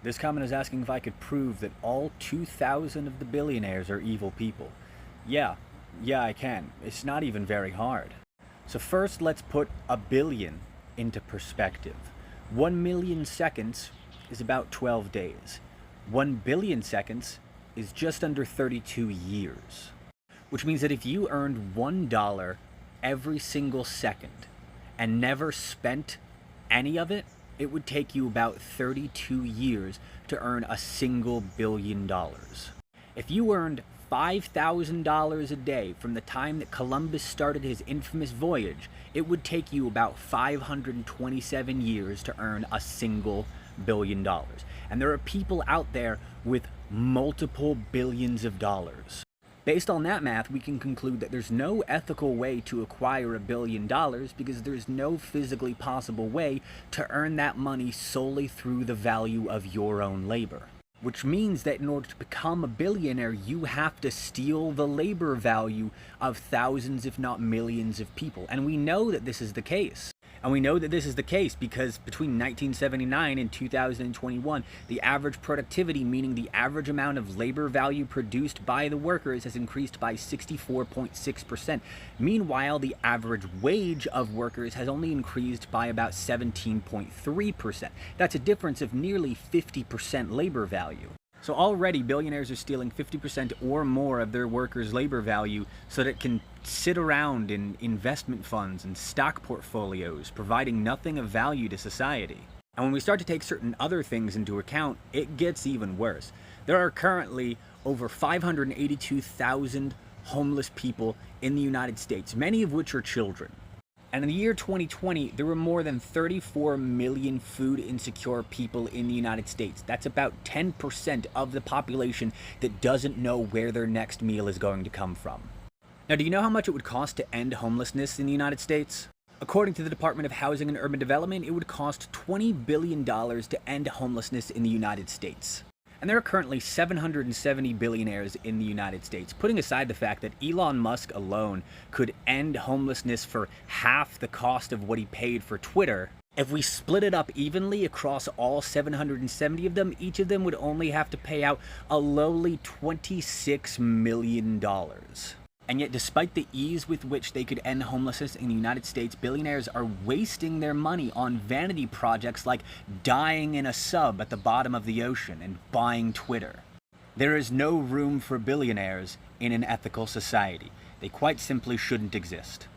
This comment is asking if I could prove that all 2,000 of the billionaires are evil people. Yeah, I can. It's not even very hard. So first, let's put a billion into perspective. 1 million seconds is about 12 days. 1 billion seconds is just under 32 years. Which means that if you earned $1 every single second and never spent any of it, it would take you about 32 years to earn a single $1 billion. If you earned $5,000 a day from the time that Columbus started his infamous voyage, it would take you about 527 years to earn a single $1 billion. And there are people out there with multiple billions of dollars. Based on that math, we can conclude that there's no ethical way to acquire $1 billion because there's no physically possible way to earn that money solely through the value of your own labor. Which means that in order to become a billionaire, you have to steal the labor value of thousands, if not millions of people. And we know that this is the case. And we know that this is the case because between 1979 and 2021, the average productivity, meaning the average amount of labor value produced by the workers, has increased by 64.6%. Meanwhile, the average wage of workers has only increased by about 17.3%. That's a difference of nearly 50% labor value. So already billionaires are stealing 50% or more of their workers' labor value so that it can sit around in investment funds and stock portfolios, providing nothing of value to society. And when we start to take certain other things into account, it gets even worse. There are currently over 582,000 homeless people in the United States, many of which are children. And in the year 2020, there were more than 34 million food insecure people in the United States. That's about 10% of the population that doesn't know where their next meal is going to come from. Now, do you know how much it would cost to end homelessness in the United States? According to the Department of Housing and Urban Development, it would cost $20 billion to end homelessness in the United States. And there are currently 770 billionaires in the United States, putting aside the fact that Elon Musk alone could end homelessness for half the cost of what he paid for Twitter. If we split it up evenly across all 770 of them, each of them would only have to pay out a lowly $26 million. And yet, despite the ease with which they could end homelessness in the United States, billionaires are wasting their money on vanity projects like dying in a sub at the bottom of the ocean and buying Twitter. There is no room for billionaires in an ethical society. They quite simply shouldn't exist.